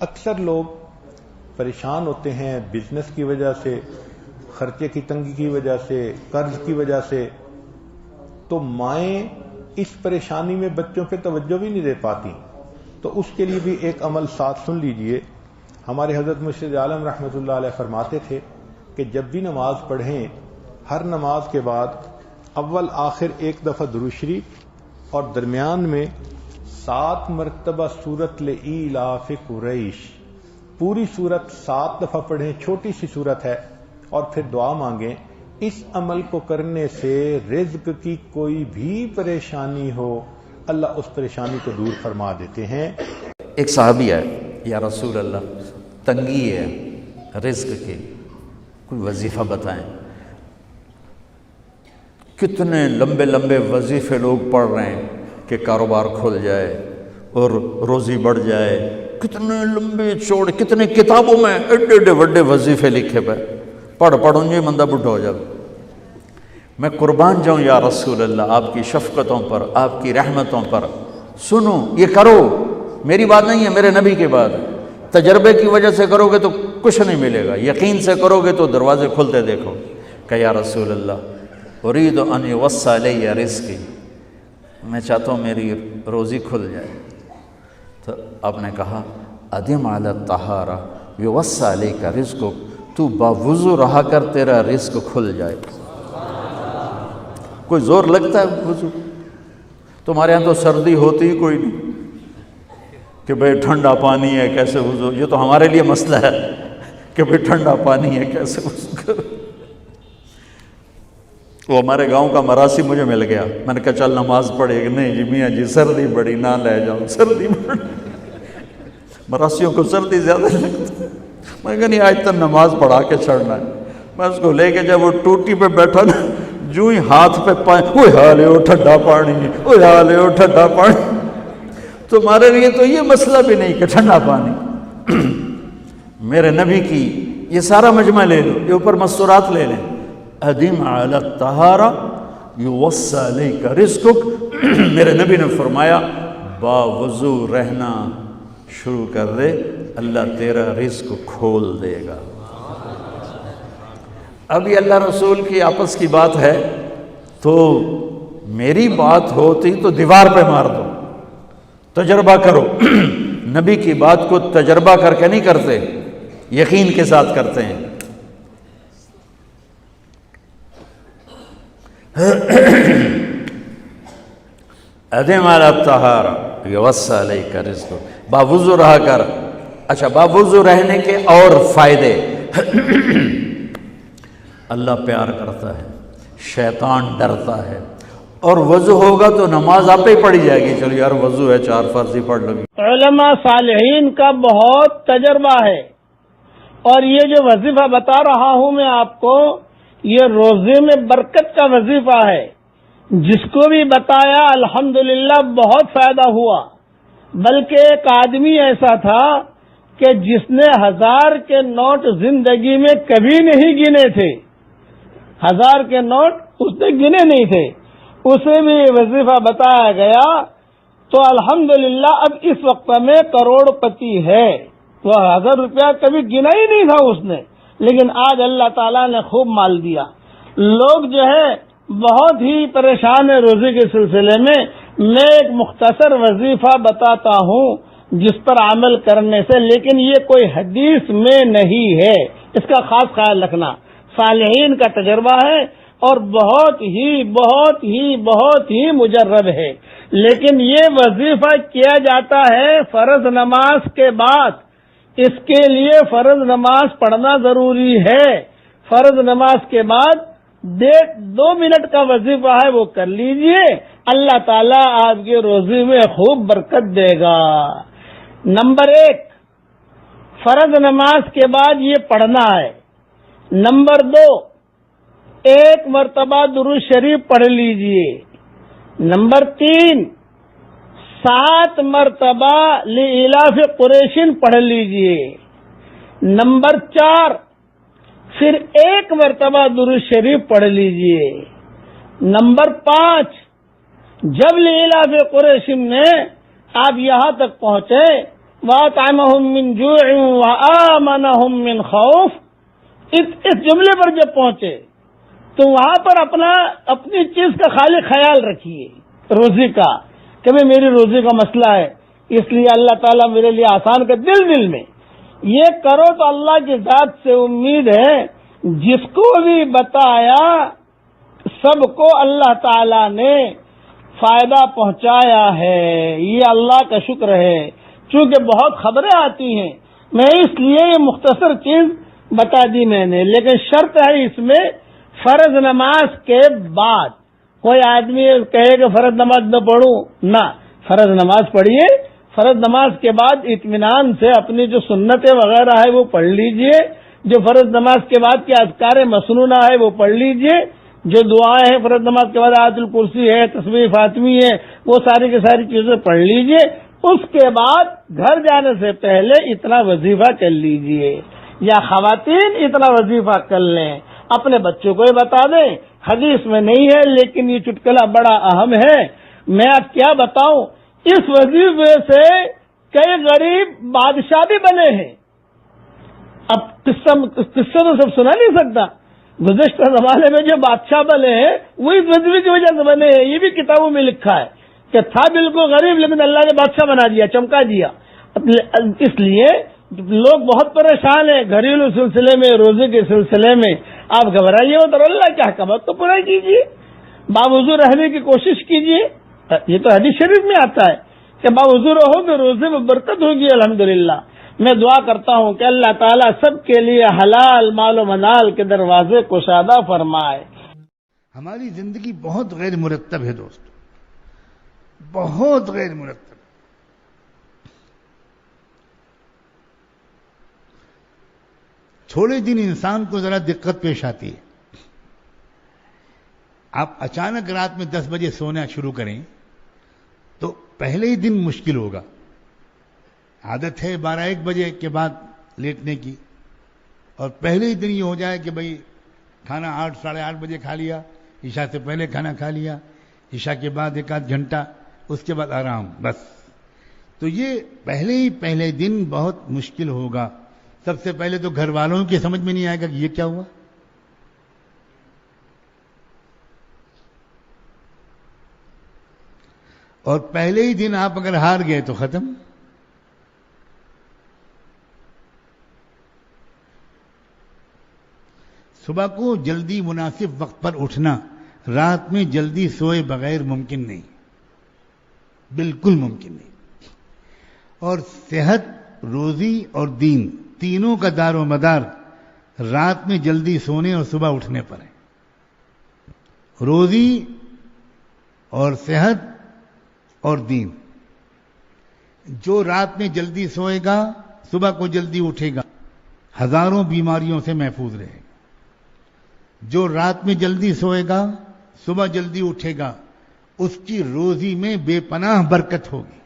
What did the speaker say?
اکثر لوگ پریشان ہوتے ہیں بزنس کی وجہ سے، خرچے کی تنگی کی وجہ سے، قرض کی وجہ سے، تو مائیں اس پریشانی میں بچوں پہ توجہ بھی نہیں دے پاتی. تو اس کے لیے بھی ایک عمل ساتھ سن لیجئے. ہمارے حضرت مرشد عالم رحمۃ اللہ علیہ فرماتے تھے کہ جب بھی نماز پڑھیں ہر نماز کے بعد اول آخر ایک دفعہ درود شریف اور درمیان میں 7 مرتبہ سورت لإیلاف قریش، پوری سورت 7 دفعہ پڑھیں، چھوٹی سی سورت ہے، اور پھر دعا مانگیں. اس عمل کو کرنے سے رزق کی کوئی بھی پریشانی ہو اللہ اس پریشانی کو دور فرما دیتے ہیں. ایک صحابی ہے، یا رسول اللہ تنگی ہے رزق کی، کوئی وظیفہ بتائیں. کتنے لمبے لمبے وظیفے لوگ پڑھ رہے ہیں کہ کاروبار کھل جائے اور روزی بڑھ جائے. کتنے لمبے چوڑے، کتنے کتابوں میں ایڈے ایڈے وڈے وظیفے لکھے پہ، پڑھوں جی بندہ بڈھا ہو جائے. میں قربان جاؤں یا رسول اللہ آپ کی شفقتوں پر، آپ کی رحمتوں پر. سنو، یہ کرو، میری بات نہیں ہے، میرے نبی کی بات ہے. تجربے کی وجہ سے کرو گے تو کچھ نہیں ملے گا، یقین سے کرو گے تو دروازے کھلتے دیکھو. کہ یا رسول اللہ ارید ان یوسع علی رزقی، میں چاہتا ہوں میری روزی کھل جائے. تو آپ نے کہا ادم علی الطہارہ یوسع علیک رزقک، تو باوضو رہا کر تیرا رزق کھل جائے. کوئی زور لگتا ہے وضو؟ تمہارے ہاں تو سردی ہوتی ہی کوئی نہیں کہ بھئی ٹھنڈا پانی ہے کیسے وضو. یہ تو ہمارے لیے مسئلہ ہے کہ بھئی ٹھنڈا پانی ہے کیسے وضو کرو. وہ ہمارے گاؤں کا مراسی مجھے مل گیا، میں نے کہا چل نماز پڑھے گی. نہیں جی میاں جی سردی بڑی، نہ لے جاؤ سردی بڑی. مراسیوں کو سردی زیادہ لگتی ہے. میں نے کہا نہیں آج تک نماز پڑھا کے چھڑنا ہے. میں اس کو لے کے جب وہ ٹوٹی پہ بیٹھا نا، جو ہی ہاتھ پہ پائیں، اوہ حالے ہو ٹھنڈا پانی، اوہ حالے ہو ٹھنڈا پانی. تمہارے لیے تو یہ مسئلہ بھی نہیں کہ ٹھنڈا پانی. میرے نبی کی یہ سارا مجمع لے لو، یہ اوپر مستورات لے لیں. ادم علی الطہارہ یوسع علیک رزقک. میرے نبی نے فرمایا باوضو رہنا شروع کر دے، اللہ تیرا رزق کھول دے گا. اب یہ اللہ رسول کی آپس کی بات ہے تو میری بات ہوتی تو دیوار پہ مار دو. تجربہ کرو. نبی کی بات کو تجربہ کر کے نہیں کرتے، یقین کے ساتھ کرتے ہیں. ادم علی الطہارہ یوسع علیک رزقک، باوضو رہا کر. اچھا باوضو رہنے کے اور فائدے. اللہ پیار کرتا ہے، شیطان ڈرتا ہے، اور وضو ہوگا تو نماز آپ ہی پڑھی جائے گی. چلو یار وضو ہے 4 فرض ہی پڑھ لو. علماء صالحین کا بہت تجربہ ہے، اور یہ جو وظیفہ بتا رہا ہوں میں آپ کو، یہ روزے میں برکت کا وظیفہ ہے. جس کو بھی بتایا الحمدللہ بہت فائدہ ہوا. بلکہ ایک آدمی ایسا تھا کہ جس نے 1000 کے نوٹ زندگی میں کبھی نہیں گنے تھے. 1000 کے نوٹ اس نے گنے نہیں تھے، اسے بھی وظیفہ بتایا گیا تو الحمدللہ اب اس وقت میں کروڑ پتی ہے. وہ 1000 روپیہ کبھی گنا ہی نہیں تھا اس نے، لیکن آج اللہ تعالیٰ نے خوب مال دیا. لوگ جو ہے بہت ہی پریشان ہے روزے کے سلسلے میں. میں ایک مختصر وظیفہ بتاتا ہوں جس پر عمل کرنے سے، لیکن یہ کوئی حدیث میں نہیں ہے، اس کا خاص خیال رکھنا. صالحین کا تجربہ ہے اور بہت ہی مجرب ہے. لیکن یہ وظیفہ کیا جاتا ہے فرض نماز کے بعد. اس کے لیے فرض نماز پڑھنا ضروری ہے. فرض نماز کے بعد 2 منٹ کا وظیفہ ہے، وہ کر لیجئے. اللہ تعالیٰ آپ کے روزی میں خوب برکت دے گا. نمبر 1 فرض نماز کے بعد یہ پڑھنا ہے. نمبر 2 1 مرتبہ درود شریف پڑھ لیجئے. نمبر 3 7 مرتبہ لإیلاف قریش پڑھ لیجئے. نمبر 4 پھر 1 مرتبہ درود شریف پڑھ لیجئے. نمبر 5 جب لإیلاف قریش میں آپ یہاں تک پہنچے وَأَطْعَمَهُم مِّن جُوعٍ وَآمَنَهُم مِّن خَوْفٍ. اس جملے پر جب پہنچے تو وہاں پر اپنی چیز کا خالی خیال رکھیے روزی کا کہ بھئی میری روزی کا مسئلہ ہے، اس لیے اللہ تعالیٰ میرے لیے آسان کر. دل میں یہ کرو تو اللہ کی ذات سے امید ہے جس کو بھی بتایا سب کو اللہ تعالیٰ نے فائدہ پہنچایا ہے. یہ اللہ کا شکر ہے. چونکہ بہت خبریں آتی ہیں میں اس لیے یہ مختصر چیز بتا دی میں نے، لیکن شرط ہے اس میں فرض نماز کے بعد. کوئی آدمی کہے کہ فرض نماز نہ پڑھوں، نہ، فرض نماز پڑھیے. فرض نماز کے بعد اطمینان سے اپنی جو سنتیں وغیرہ ہے وہ پڑھ لیجئے، جو فرض نماز کے بعد کے اذکار مسنونہ ہے وہ پڑھ لیجئے، جو دعائیں ہیں فرض نماز کے بعد آیت الکرسی ہے، تسبیح فاطمی ہے، وہ ساری کی ساری چیزیں پڑھ لیجئے. اس کے بعد گھر جانے سے پہلے اتنا وظیفہ کر لیجئے، یا خواتین اتنا وظیفہ کر لیں، اپنے بچوں کو ہی بتا دیں. حدیث میں نہیں ہے لیکن یہ چٹکلا بڑا اہم ہے. میں اب کیا بتاؤں، اس وظیفے سے کئی غریب بادشاہ بھی بنے ہیں. اب قصہ تو سب سنا نہیں سکتا. گزشتہ زمانے میں جو بادشاہ بنے ہیں وہ اس وظیفے کی وجہ سے بنے ہیں. یہ بھی کتابوں میں لکھا ہے کہ تھا بالکل غریب لیکن اللہ نے بادشاہ بنا دیا، چمکا دیا. اس لیے لوگ بہت پریشان ہیں گھریلو سلسلے میں، روزے کے سلسلے میں. آپ گھبرائیے مت، اللہ کے احکامات تو پورا کیجیے، باوضو رہنے کی کوشش کیجیے. یہ تو حدیث شریف میں آتا ہے کہ باوضو رہو گے روزے میں برکت ہوگی. الحمدللہ میں دعا کرتا ہوں کہ اللہ تعالیٰ سب کے لیے حلال مال و منال کے دروازے کشادہ فرمائے. ہماری زندگی بہت غیر مرتب ہے دوست، بہت غیر مرتب. تھوڑے دن انسان کو ذرا دقت پیش آتی ہے. آپ اچانک رات میں 10 بجے سونا شروع کریں تو پہلے ہی دن مشکل ہوگا. عادت ہے 12-1 بجے کے بعد لیٹنے کی، اور پہلے ہی دن یہ ہو جائے کہ بھئی کھانا 8-8:30 بجے کھا لیا، عشاء سے پہلے کھانا کھا لیا، عشاء کے بعد 1-8 گھنٹہ، اس کے بعد آرام، بس. تو یہ پہلے دن بہت مشکل ہوگا. سب سے پہلے تو گھر والوں کی سمجھ میں نہیں آئے گا کہ یہ کیا ہوا. اور پہلے ہی دن آپ اگر ہار گئے تو ختم. صبح کو جلدی مناسب وقت پر اٹھنا رات میں جلدی سوئے بغیر ممکن نہیں، بالکل ممکن نہیں. اور صحت، روزی اور دین تینوں کا دار و مدار رات میں جلدی سونے اور صبح اٹھنے پر ہے. روزی اور صحت اور دین. جو رات میں جلدی سوئے گا صبح کو جلدی اٹھے گا، ہزاروں بیماریوں سے محفوظ رہے گا. جو رات میں جلدی سوئے گا صبح جلدی اٹھے گا، اس کی روزی میں بے پناہ برکت ہوگی.